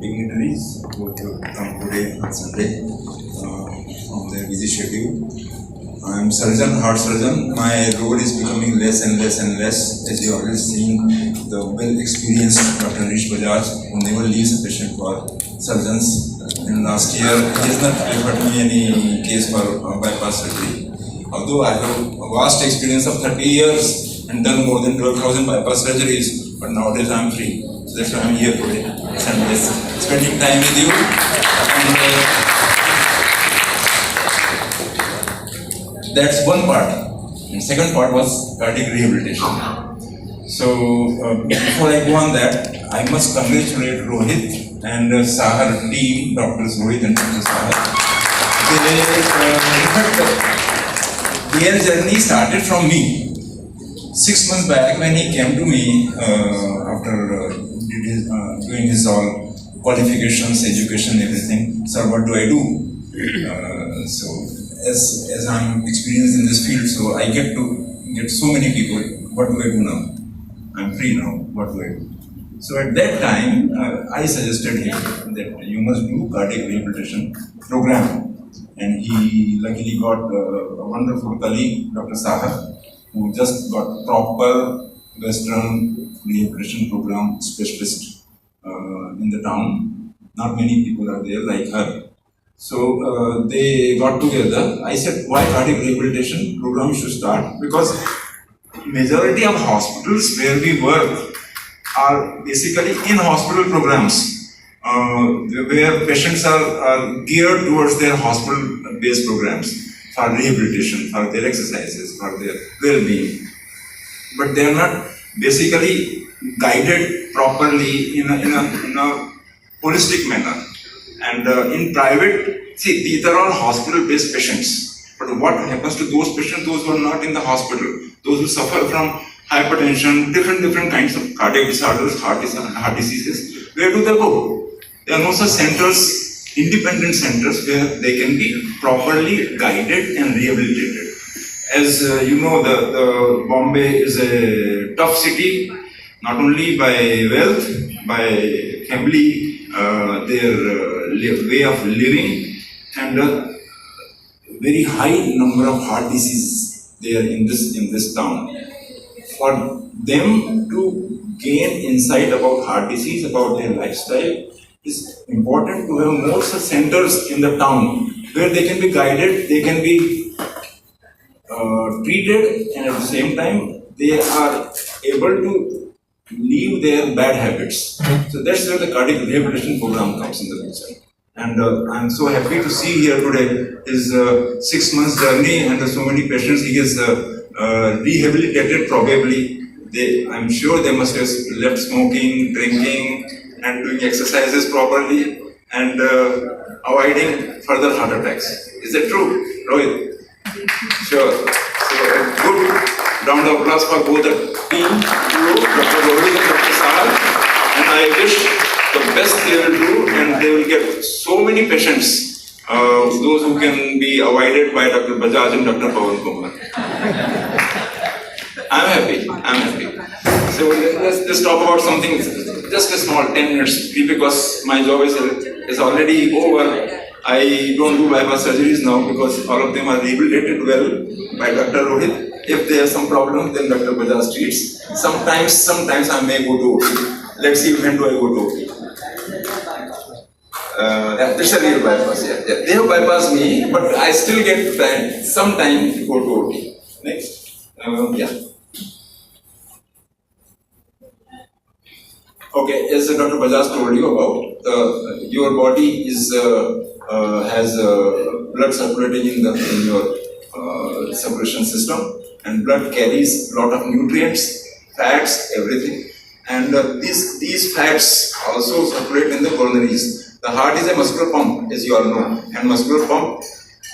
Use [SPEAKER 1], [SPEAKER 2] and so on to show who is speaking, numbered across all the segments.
[SPEAKER 1] dignitaries who have come today on Sunday from their busy schedule. I am surgeon, heart surgeon. My role is becoming less and less and less, as you already seen the well-experienced Dr. Harish Bajaj, who never leaves a patient for surgeons. In last year, he has not referred me any case for bypass surgery. Although I have a vast experience of 30 years and done more than 12,000 bypass surgeries, but nowadays I am free. So that's why I am here today, Sundays, spending time with you. And that's one part. And second part was cardiac rehabilitation. So before I go on that, I must congratulate Rohit and Sahar team, Doctors Rohit and Dr. Sahar. Their journey started from me. 6 months back, when he came to me after doing his all qualifications, education, everything. Sir, what do I do? So as I'm experienced in this field, so I get to get so many people. What do I do now? I'm free now. What do I do? So at that time, I suggested him that you must do cardiac rehabilitation program. And he luckily got a wonderful colleague, Dr. Sahar, who just got proper Western rehabilitation program specialist in the town. Not many people are there like her. So they got together. I said, why cardiac rehabilitation program should start? Because majority of hospitals where we work are basically in-hospital programs. Where patients are geared towards their hospital-based programs for rehabilitation, for their exercises, for their well-being. But they are not basically guided properly in a holistic manner. And in private, see, these are all hospital-based patients. But what happens to those patients, those who are not in the hospital, those who suffer from hypertension, different kinds of cardiac disorders, heart diseases, where do they go? There are no such centers, independent centers, where they can be properly guided and rehabilitated. As you know, the Bombay is a tough city, not only by wealth, by family, their way of living, and a very high number of heart diseases there in this town. For them to gain insight about heart disease, about their lifestyle, it's important to have more such centers in the town where they can be guided, they can be treated, and at the same time they are able to leave their bad habits. So that's where the cardiac rehabilitation program comes in the picture. And I'm so happy to see here today his 6 months journey and so many patients he has rehabilitated probably. I'm sure they must have left smoking, drinking, and doing exercises properly and avoiding further heart attacks. Is that true, Rohit? Sure. So a good round of applause for both the team, you, Dr. Rohit and Dr. Sahar. And I wish the best they will do, and they will get so many patients, those who can be avoided by Dr. Bajaj and Dr. Pawan Kumar. I'm happy. So let's talk about something, just a small 10 minutes, because my job is already over. I don't do bypass surgeries now because all of them are rehabilitated well by Dr. Rohit. If they have some problem, then Dr. Bajaj treats. Sometimes I may go to OP. Let's see when do I go to OP. That's a real bypass. Yeah. They have bypassed me, but I still get some time to go to OP. Next. Yeah. Okay, as Dr. Bajaj told you about, your body has blood circulating in your circulation system, and blood carries a lot of nutrients, fats, everything, and these fats also circulate in the coronaries. The heart is a muscular pump, as you all know, and muscular pump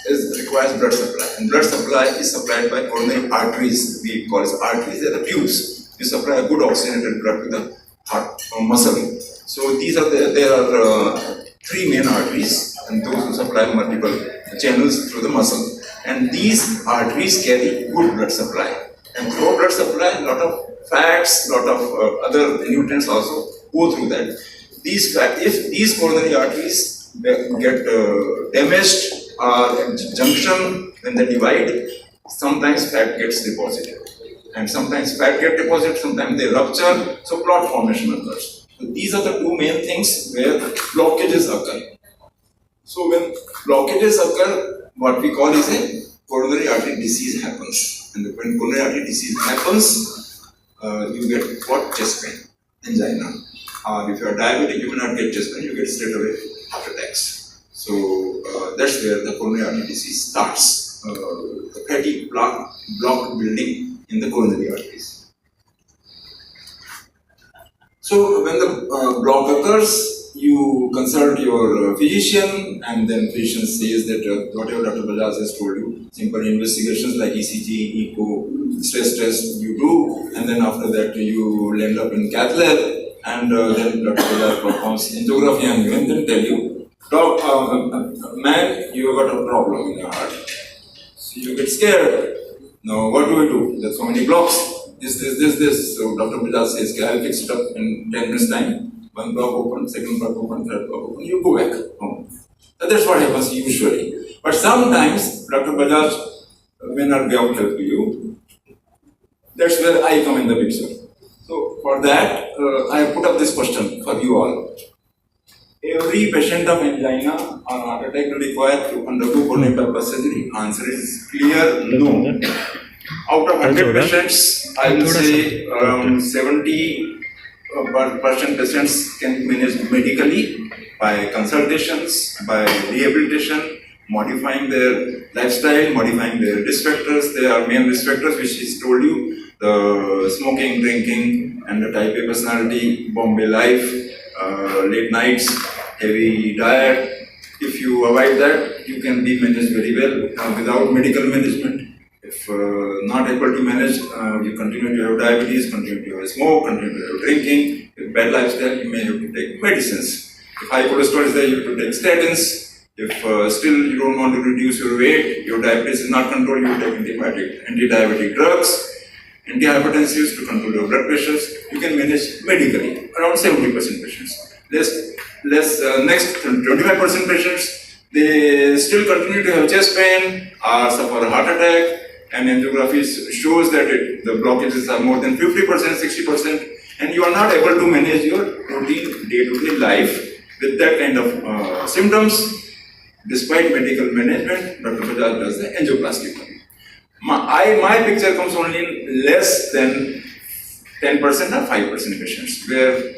[SPEAKER 1] requires blood supply, and blood supply is supplied by coronary arteries. We call it arteries. They are the tubes. We supply a good oxygenated blood to the heart muscle. So there are 3 main arteries, and those who supply multiple channels through the muscle. And these arteries carry good blood supply. And through blood supply, a lot of fats, a lot of other nutrients also go through that. if these coronary arteries get damaged or at junction when they divide, sometimes fat gets deposited. And sometimes fat get deposited, sometimes they rupture, so clot formation occurs. So these are the two main things where blockages occur. So when blockages occur, what we call is a coronary artery disease happens. And when coronary artery disease happens, you get what? Chest pain, angina. Or if you are diabetic, you cannot get chest pain, you get straight away heart attacks. So that's where the coronary artery disease starts. The fatty block building in the coronary arteries. So when the block occurs, you consult your physician, and then physician says that whatever Dr. Bajaj has told you, simple investigations like ECG, echo, stress test you do, and then after that you end up in cath lab, and then Dr. Bajaj performs angiography and then tell you, man, you have got a problem in your heart. So you get scared. Now what do? There's so many blocks. This. So Dr. Bajaj says, I'll fix it up in 10 minutes time. One block open, second block open, third block open, you go back home. So that's what happens usually. But sometimes Dr. Bajaj may not be able to help you. That's where I come in the picture. So for that, I have put up this question for you all. Every patient of angina or heart attack will require to undergo coronary bypass surgery. Answer is clear, no. Out of 100 patients, I will say around 70% patients can be managed medically by consultations, by rehabilitation, modifying their lifestyle, modifying their risk factors. There are main risk factors which is told you, the smoking, drinking, and the type A personality, Bombay life, late nights, heavy diet. If you avoid that, you can be managed very well without medical management. If not able to manage, you continue to have diabetes, continue to have smoke, continue to have drinking. If bad lifestyle, you may have to take medicines. If high cholesterol is there, you have to take statins. If still you don't want to reduce your weight, your diabetes is not controlled, you take anti-diabetic drugs, antihypertensives to control your blood pressures. You can manage medically, around 70% patients. Next 25% patients, they still continue to have chest pain or suffer a heart attack, and angiography shows that the blockages are more than 50%, 60%, and you are not able to manage your routine day-to-day life with that kind of symptoms. Despite medical management, Dr. Bajaj does the angioplasty. My picture comes only in less than 10% or 5% patients, where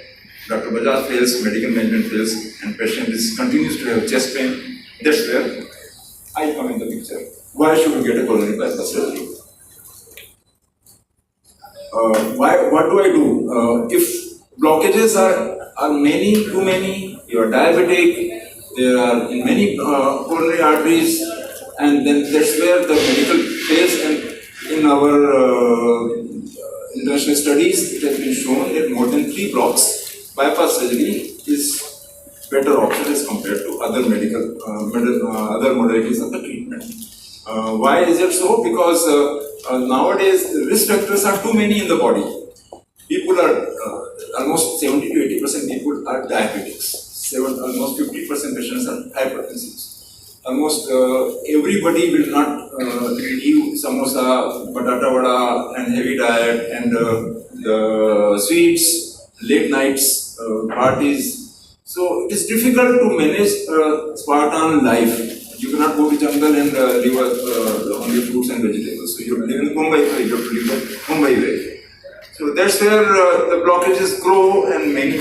[SPEAKER 1] Dr. Bajaj fails, medical management fails, and patient continues to have chest pain. That's where I come in the picture. Why should you get a coronary bypass surgery? What do I do? If blockages are too many, you are diabetic, there are in many coronary arteries, and then that's where the medical fails. And in our international studies, it has been shown that more than 3 blocks, bypass surgery is better option as compared to other other modalities of the treatment. Why is it so? Because nowadays risk factors are too many in the body. People are almost 70 to 80% people are diabetics. Almost 50% patients are hypertensive. Almost everybody will not leave samosa, patata vada, and heavy diet, and the sweets, late nights, parties. So it is difficult to manage Spartan life. You cannot go to jungle and live only fruits and vegetables. So you have to live in Mumbai, you have to live the Mumbai way. So that's where the blockages grow, and many.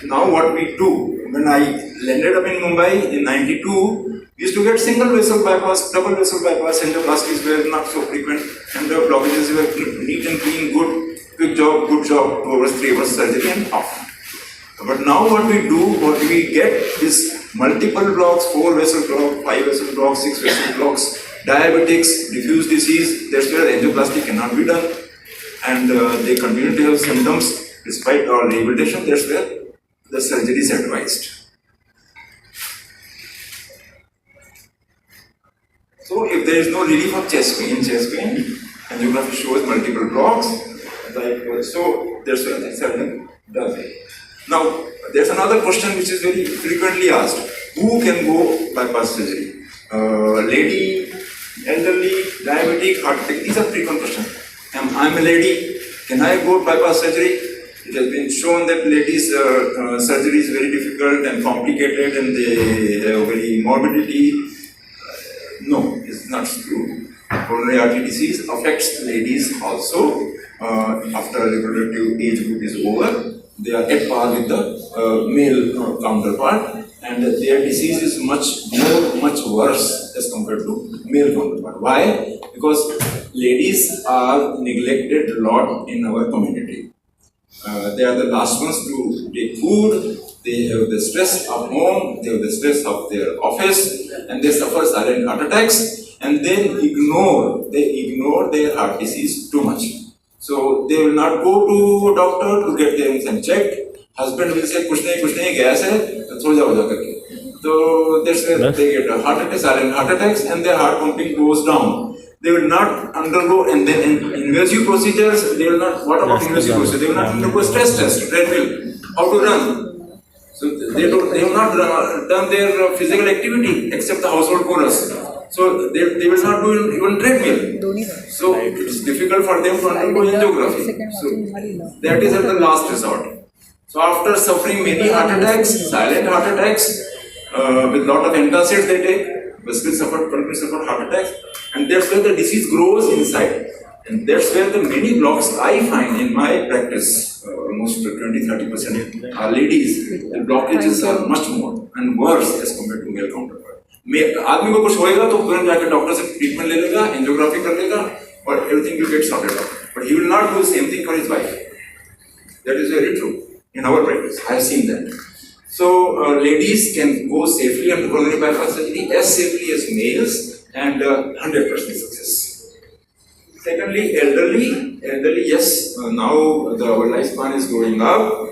[SPEAKER 1] Now what we do, when I landed up in Mumbai in '92, we used to get single vessel bypass, double vessel bypass, angioplasties were not so frequent, and the blockages were neat and clean, good job, 2 hours, 3 hours surgery and off. But now what we get is multiple blocks, 4 vessel block, 5 vessel blocks, 6 vessel blocks, diabetics, diffuse disease. That's where angioplasty cannot be done, and they continue to have symptoms despite all rehabilitation. That's where the surgery is advised. So if there is no relief of chest pain, angiography shows multiple blocks. So that's where the surgeon does it. Now, there's another question which is very frequently asked. Who can go bypass surgery? Lady, elderly, diabetic, heart attack. These are frequent questions. I'm a lady. Can I go bypass surgery? It has been shown that ladies' surgery is very difficult and complicated, and they have very morbidity. No, it's not true. Coronary artery disease affects ladies also. After reproductive age group is over, they are at par with the male counterpart, and their disease is much worse as compared to male counterpart. Why? Because ladies are neglected a lot in our community. They are the last ones to take food. They have the stress of home, they have the stress of their office, and they suffer silent heart attacks, and then ignore their heart disease too much. So they will not go to a doctor to get them checked. Husband will say, कुछ नहीं, gas है, तो सो जाओ करके. So that's where they get a heart attack, silent heart attacks, and their heart pumping goes down. They will not undergo, and then in invasive procedures, they will not, what about invasive procedures? They will not undergo stress test, treadmill, how to run. So they have not done their physical activity except the household chorus. So they will not do even treadmill. So it is difficult for them to undergo angiography. So that is at the last resort. So after suffering many heart attacks, silent heart attacks, with lot of antacids they take, but still suffer heart attacks, and that's where the disease grows inside. And that's where the many blocks I find in my practice, almost 20-30% are ladies. The blockages are much more and worse as compared to male counterpart. आदमी को कुछ होएगा तो तुरंत जाकर doctor से treatment ले लेगा, एंजियोग्राफी कर लेगा, और everything will get sorted out. But he will not do the same thing for his wife. That is very true in our practice. I have seen that. So ladies can go safely under coronary bypass surgery as safely as males, and 100% success. Secondly, elderly, yes, now our lifespan is going up,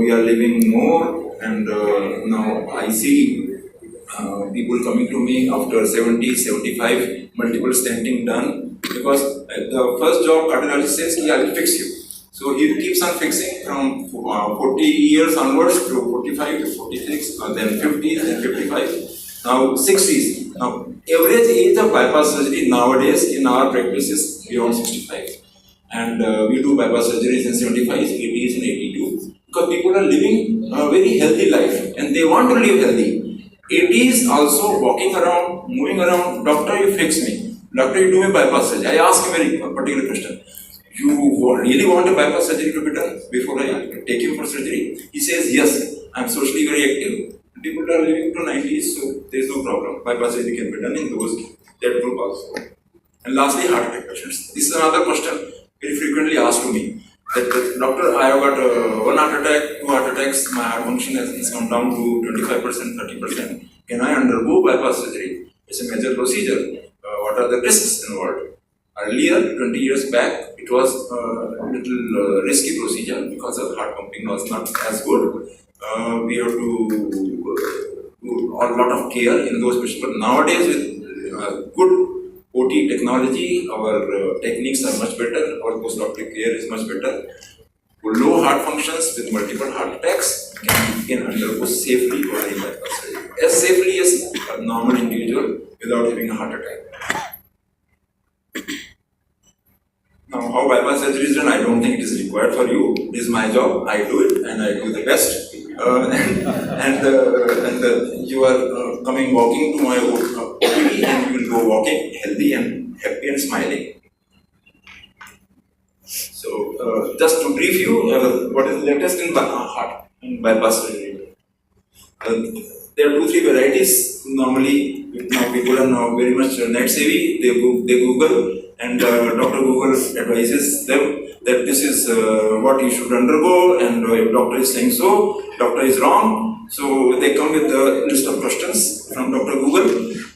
[SPEAKER 1] we are living more, and now I see people coming to me after 70, 75, multiple stenting done, because the first job cardiologist says, I will fix you. So he keeps on fixing from 40 years onwards to 45 to 46, then 50, then 55, now 60s. Now, average age of bypass surgery nowadays in our practice is beyond 65. And we do bypass surgeries in 75s, 80s, and 82, because people are living a very healthy life and they want to live healthy. 80s also walking around, moving around, doctor, you fix me. Doctor, you do me bypass surgery. I ask him a very particular question. You really want a bypass surgery to be done before I take him for surgery? He says, yes, I'm socially very active. People are living to 90s, so there is no problem. Bypass surgery can be done in that group also. And lastly, heart attack patients. This is another question very frequently asked to me. That doctor, I have got one heart attack, 2 heart attacks, my heart function has come down to 25%, 30%. Can I undergo bypass surgery? It's a major procedure. What are the risks involved? Earlier, 20 years back, it was a little risky procedure because the heart pumping was not as good. We have to do a lot of care in those patients. But nowadays, with good OT technology, our techniques are much better, our post-operative care is much better. For low heart functions with multiple heart attacks, can undergo safely coronary bypass surgery. As safely as a normal individual without having a heart attack. Now, how bypass surgery is done, I don't think it is required for you. It is my job, I do it, and I do the best. You are coming walking to my OPD, and you will go walking healthy and happy and smiling. So, just to brief you, what is the latest in heart in bypass surgery? There are 2-3 varieties. Normally, now people are now very much net savvy. They Google, and Dr. Google advises them that this is what you should undergo, and if doctor is saying so, doctor is wrong. So they come with a list of questions from Dr. Google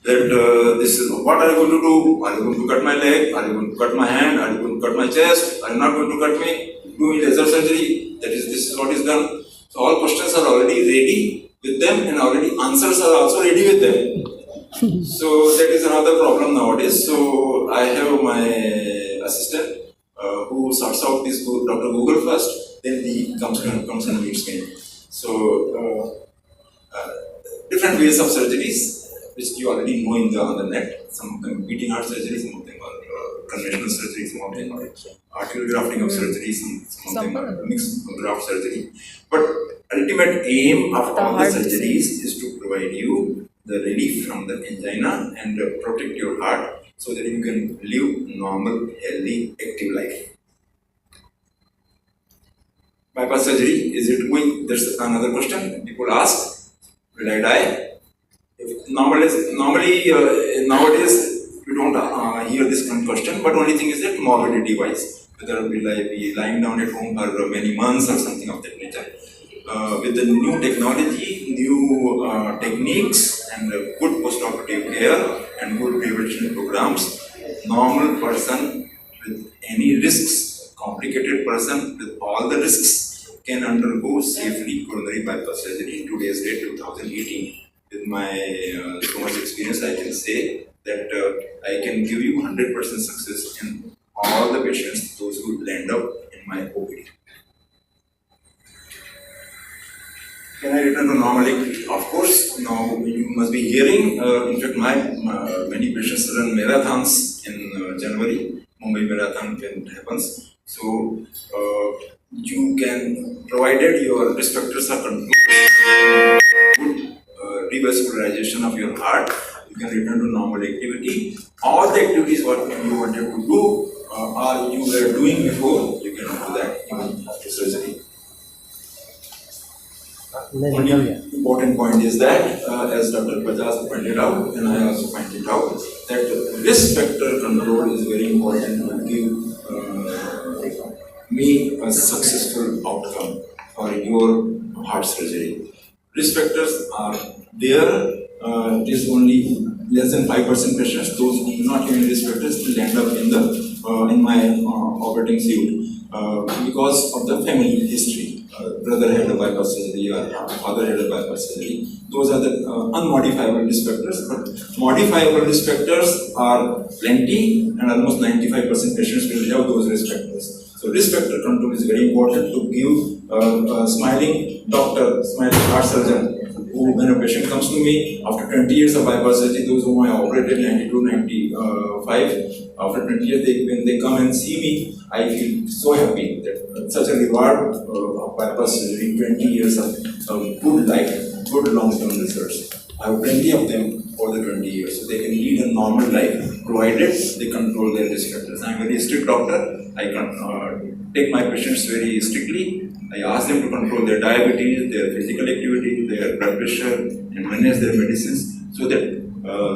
[SPEAKER 1] that this is what are you going to do? Are you going to cut my leg? Are you going to cut my hand? Are you going to cut my chest? Are you not going to cut me? Do me laser surgery? This is what is done. So all questions are already ready with them, and already answers are also ready with them. So that is another problem nowadays. So I have my assistant who sorts out this Dr. Google first, then he comes and meets me. So, different ways of surgeries, which you already know on the net. Some of them beating heart surgery, some of them are conventional surgery, some of them are arterial grafting of surgery, some of them are mixed graft surgery. But ultimate aim of all the surgeries is to provide you the relief from the angina and protect your heart so that you can live normal, healthy, active life. Bypass surgery, is it going? There's another question people ask. Will I die? Normally, nowadays we don't hear this question, but only thing is that morbidity-wise, whether will I be lying down at home for many months or something of that nature. With the new technology, new techniques, and good post-operative care and good prevention programs, normal person with any risks, complicated person with all the risks can undergo safely coronary bypass surgery in today's date, 2018. With my so much experience, I can say that I can give you 100% success in all the patients, those who land up in my OPD. Can I return to normal activity? Of course. Now you must be hearing. In fact, my many patients run marathons in January. Mumbai Marathon when it happens. So you can, provided your risk factors are controlled, good revascularization of your heart, you can return to normal activity. All the activities what you wanted to do or you were doing before, you can do that even after surgery. Only important point is that, as Dr. Bajaj pointed out, and I also pointed out, that risk factor control is very important to give me a successful outcome for your heart surgery. Risk factors are there. It is only less than 5% patients. Those who do not have any risk factors will end up in my operating suite because of the family history. Brother had a bypass surgery or father had a bypass surgery. Those are the unmodifiable risk factors. But modifiable risk factors are plenty, and almost 95% patients will have those risk factors. So risk factor control is very important to give a smiling doctor, smiling heart surgeon, who, when a patient comes to me after 20 years of bypass surgery, those whom I operated 92, 95, after 20 years, when they come and see me, I feel so happy that such a reward of bypass surgery, 20 years of good life, good long-term results. I have plenty of them for the 20 years, so they can lead a normal life, provided they control their risk factors. I am a very strict doctor. I can take my patients very strictly. I ask them to control their diabetes, their physical activity, their blood pressure, and manage their medicines so that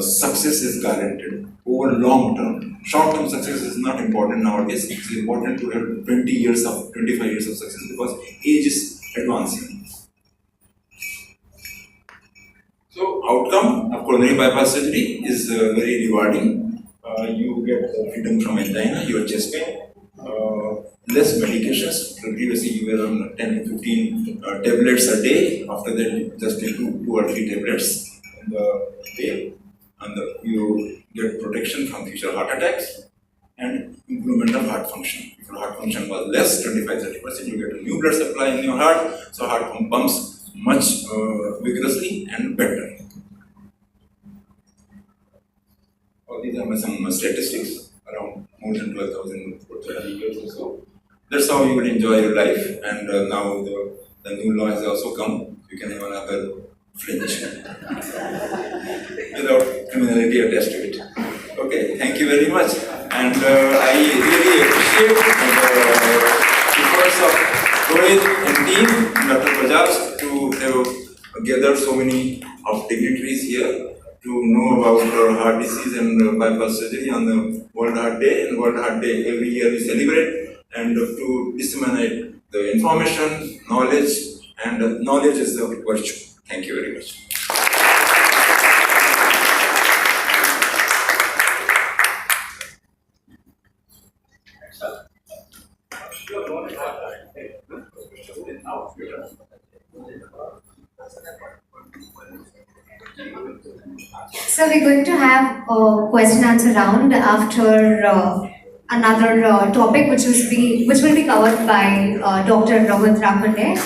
[SPEAKER 1] success is guaranteed over long term. Short term success is not important nowadays. It's important to have 20 years of, 25 years of success because age is advancing. So, outcome of coronary bypass surgery is very rewarding. You get freedom from angina, your chest pain, less medications. Previously, you were on 10 to 15 tablets a day. After that, you just take two or three tablets in the day, and you get protection from future heart attacks and improvement of heart function. If your heart function was less, 25-30%, you get a new blood supply in your heart, so heart pumps much vigorously and better. These are some statistics around more than 12,000 for 30 years or so. That's how you will enjoy your life. And now the new law has also come. You can have another fringe without criminality attached to it. Okay, thank you very much. And I really appreciate the efforts of Rohit and team, Dr. Bajaj, to have gathered so many of dignitaries here to know about heart disease and bypass surgery on the World Heart Day. And World Heart Day every year we celebrate, and to disseminate the information, knowledge, and knowledge is the virtue. Thank you very much.
[SPEAKER 2] So we're going to have a question answer round after another topic which will be covered by Dr. Rohit Rakhande.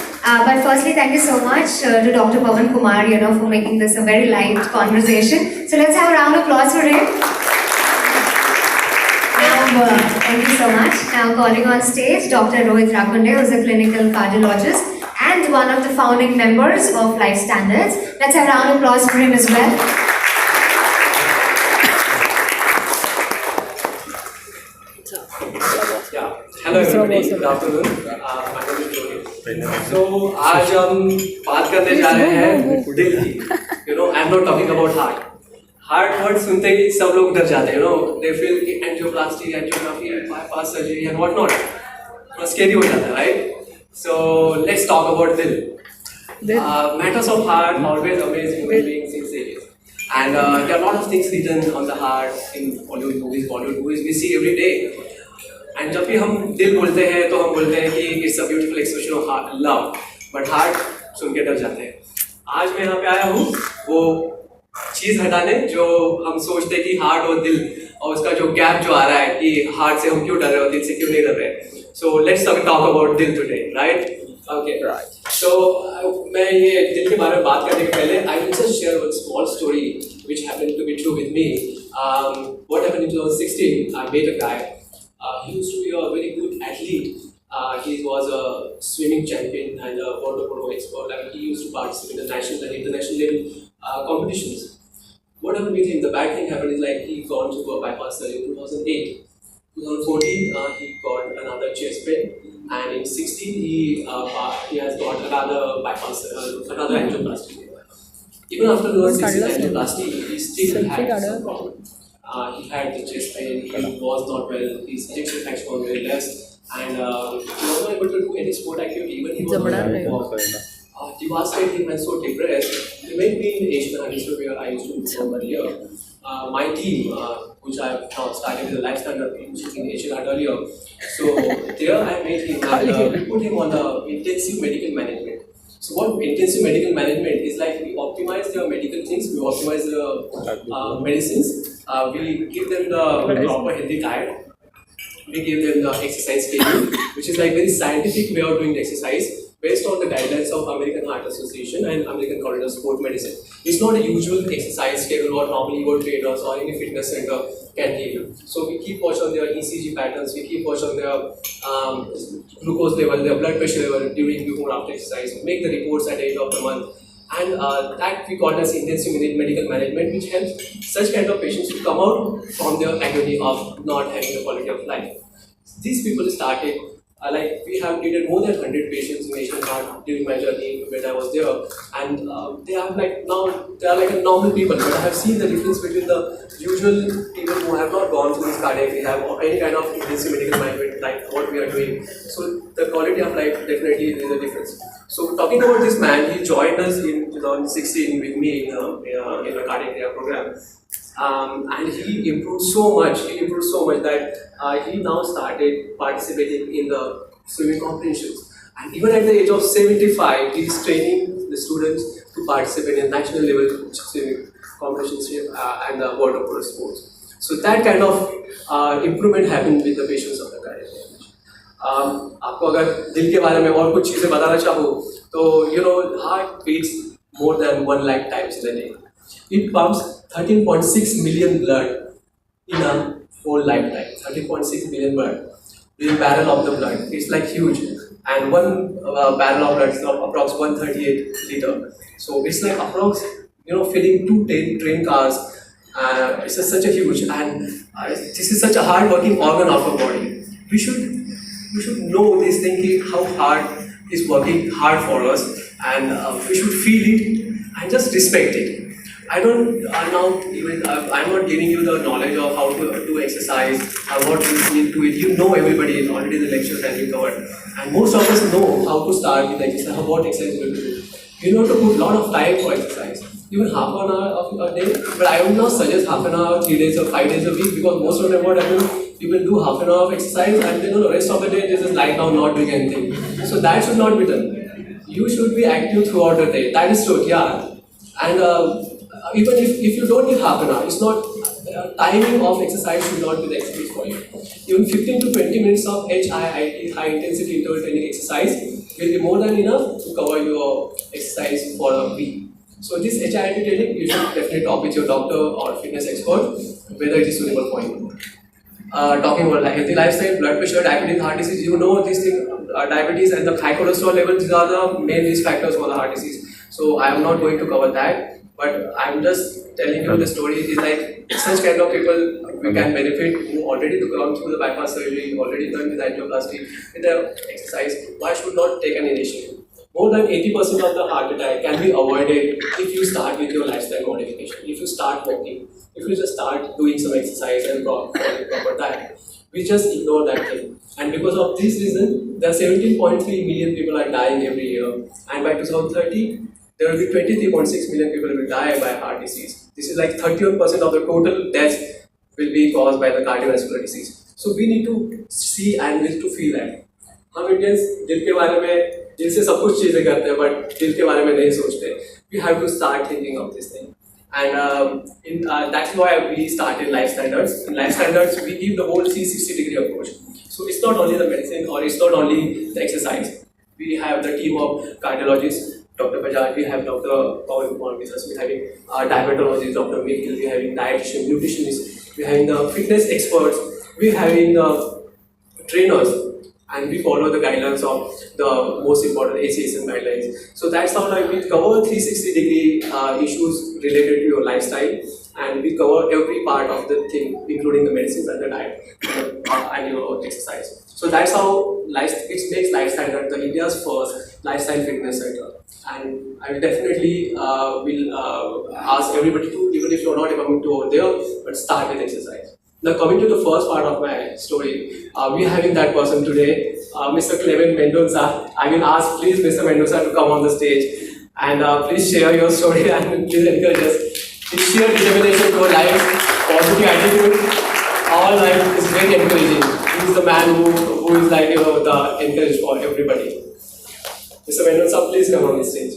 [SPEAKER 2] But firstly, thank you so much to Dr. Pawan Kumar, for making this a very light conversation. So let's have a round of applause for him. Now, thank you so much. Now calling on stage Dr. Rohit Rakhande, who is a clinical cardiologist and one of the founding members of Life Standards. Let's have a round of applause for him as well.
[SPEAKER 3] Hello everybody, good afternoon. My name is Rohit. So आज हम बात करने जा रहे हैं दिल की. I'm not talking about heart. Heart word सुनते ही सब लोग डर जाते हैं. They feel angioplasty, angiography, bypass surgery and whatnot. थोड़ा scary हो जाता है, right? So let's talk about दिल. Matters of heart always amaze human beings in series. And there are a lot of things written on the heart in Hollywood movies, Bollywood movies we see every day. And जब भी हम दिल बोलते हैं तो हम बोलते हैं कि it's a beautiful expression of love, but heart सुन के डर जाते हैं. आज मैं यहाँ पे आया हूँ वो चीज़ हटाने जो हम सोचते हैं कि हार्ट और दिल और उसका जो गैप जो आ रहा है कि हार्ट से हम क्यों डर रहे हो, दिल से क्यों नहीं डर रहे. सो लेट्स टॉक अबाउट दिल टुडे, राइट? ओके, सो मैं ये दिल के बारे में बात करने के पहले I will just share one small story which happened to be true with me. What happened in 2016, I met a guy. He used to be a very good athlete. He was a swimming champion and a water polo expert. I mean, he used to participate in national and international level competitions. What happened with him? The bad thing happened is like he gone to a bypass surgery in 2008. 2014, he got another chest pain, and in 16 he has got another bypass, another angioplasty. Even after the 16 angioplasty, he still had some problem. He had the chest pain, he was not well, his ejection fraction was very less, and he was not able to do any sport activity. Even he was devastated and so depressed. He met me in Asian Hemisphere where I used to work earlier. My team, which I have now started with the Life Standard, which is in Asian earlier. So there I met him and we put him on the intensive medical management. So what intensive medical management is like, we optimize the medical things, we optimize the medicines, we give them the proper healthy diet, we give them the exercise schedule, which is like very scientific way of doing the exercise based on the guidelines of American Heart Association and American College of Sport Medicine. It's not a usual exercise schedule what normally your trainers or any fitness center can give you. So we keep watch on their ECG patterns, we keep watch on their glucose level, their blood pressure level during, before, after exercise. We make the reports at the end of the month. And that we call as intensive medical management, which helps such kind of patients to come out from their agony of not having the quality of life. These people started, like we have treated more than 100 patients in Asian Heart during my journey when I was there, and they have like now they are like a normal people, but I have seen the difference between the usual people who have not gone through this cardiac rehab or any kind of intensive medical management like what we are doing. So the quality of life definitely is a difference. So talking about this man, he joined us in 2016 with me in a cardiac rehab program. And he improved so much. He improved so much that he now started participating in the swimming competitions. And even at the age of 75, he is training the students to participate in national level swimming competitions and the water polo sports. So that kind of improvement happened with the patients of the cardiac rehab. आपको अगर दिल के बारे में और कुछ चीज़ें बताना चाहूँ तो heart beats more than 1 lakh times in a day. It pumps 13.6 million blood in a whole lifetime. 13.6 million blood. The barrel of the blood. It's like huge. And one barrel of blood is approx 138 liter. So it's like approx filling 2 train cars. It's such a huge, and this is such a hard working organ of our body. We should know this thing, how hard is working hard for us, and we should feel it and just respect it. I'm not giving you the knowledge of how to do exercise or what you need to do it. Everybody already the lectures has been covered, and most of us know how to start with exercise, what exercise you will do. You have to put a lot of time for exercise, even half an hour of a day. But I would not suggest half an hour, 3 days or 5 days a week, because most of the time what happens, people do half an hour of exercise and then the rest of the day they just lie down not doing anything. So that should not be done. You should be active throughout the day. That is true, yeah. And even if you don't need half an hour, it's not timing of exercise should not be the excuse for you. Even 15 to 20 minutes of HIIT, high intensity interval training exercise, will be more than enough to cover your exercise for a week. So this HIIT training, you should definitely talk with your doctor or fitness expert whether it is suitable for you. Talking about healthy lifestyle, blood pressure, diabetes, heart disease, you know these things, diabetes and the high cholesterol levels, these are the main risk factors for the heart disease. So I am not going to cover that, but I am just telling you the story is like such kind of people we can benefit who already gone through the bypass surgery, already done with angioplasty, with the exercise. Why should not take an initiative? More than 80% of the heart attack can be avoided if you start with your lifestyle modification, if you start walking, if you just start doing some exercise and proper diet. We just ignore that thing. And because of this reason, there are 17.3 million people are dying every year. And by 2030, there will be 23.6 million people will die by heart disease. This is like 31% of the total deaths will be caused by the cardiovascular disease. So we need to see and need to feel that. हम Indians दिल के बारे में दिल से सब कुछ चीजें करते हैं बट दिल के बारे में नहीं सोचते. We have to start thinking of this thing. And that's why we started Life Standards. In Life Standards, we give the whole 360-degree approach. So it's not only the medicine or it's not only the exercise. We have the team of cardiologists, Dr. Bajaj, we have Dr. Pawan Kumar with us, we're having diabetologist, Dr. Mikil, we're having dietitian, nutritionists, we're having the fitness experts, we're having the trainers, and we follow the guidelines of the most important ACSM guidelines. So that's how like we cover 360-degree issues related to your lifestyle, and we cover every part of the thing, including the medicines and the diet and your exercise. So that's how it makes Life Standard the India's first lifestyle fitness center. And I will definitely will ask everybody to, even if you're not coming to over there, but start with exercise. Now coming to the first part of my story, we are having that person today, Mr. Clement Mendoza. I will ask please Mr. Mendoza to come on the stage and please share your story and please encourage us. His sheer determination to life, positive attitude, all life is very encouraging. He is the man who is like, the encourage for everybody. Mr. Mendoza, please come on the stage.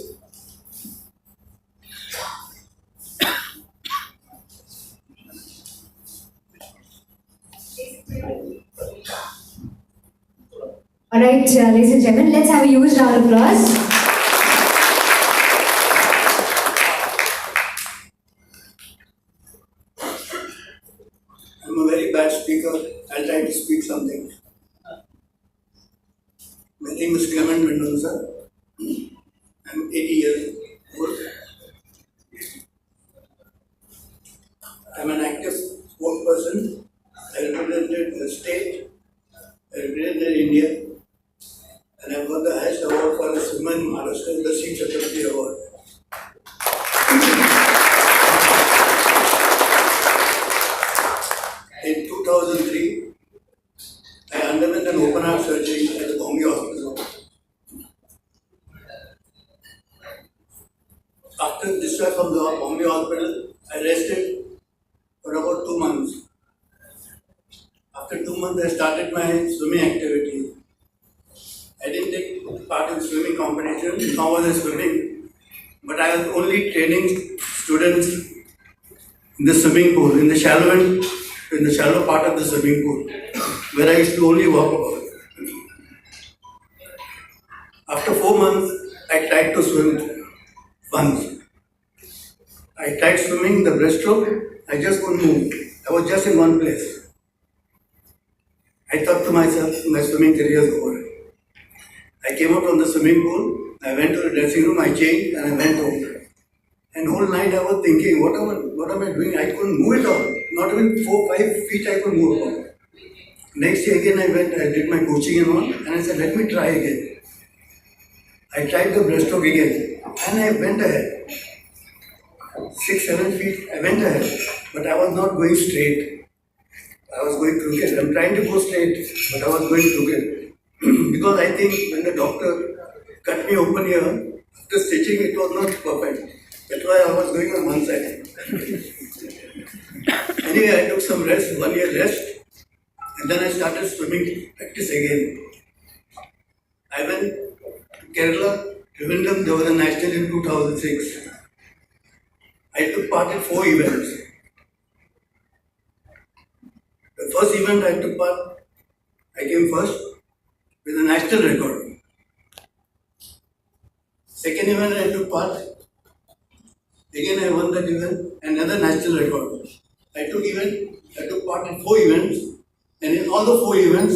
[SPEAKER 2] Alright, ladies and gentlemen, let's have a huge round of applause.
[SPEAKER 4] I'm a very bad speaker. I'll try to speak something. My name is Clement Mendoza. I'm 80 years old. I'm an active sport person. I represented the state. I represented India. And I got the highest award for a swimmer in Maharashtra, the C. Chakrabarti Award. In 2003, I underwent an open heart surgery at the Bombay Hospital. After discharge from the Bombay Hospital, I rested for about 2 months. After 2 months, I started my swimming activity. I didn't take part in swimming competition, nor was I swimming, but I was only training students in the swimming pool, in the shallow part of the swimming pool, where I used to only walk about. After 4 months, I tried to swim once. I tried swimming the breaststroke, I just couldn't move. I was just in one place. I thought to myself, my swimming career is over. I came out from the swimming pool, I went to the dressing room, I changed and I went home. And whole night I was thinking, what am I doing? I couldn't move at all. Not even 4-5 feet I could move about. Next day again I did my coaching and all, and I said, let me try again. I tried the breaststroke again, and I went ahead. 6-7 feet, I went ahead, but I was not going straight. I was going crooked. I'm trying to go straight, but I was going crooked. Because I think when the doctor cut me open here, after stitching it was not perfect. That's why I was going on one side. Anyway, I took some rest, 1 year rest, and then I started swimming practice again. I went to Kerala, Trivandrum, there was a national in 2006. I took part in 4 events. The first event I took part, I came first with a national record. Second event I took part, again I won that event, another national record. I took part in 4 events, and in all the 4 events,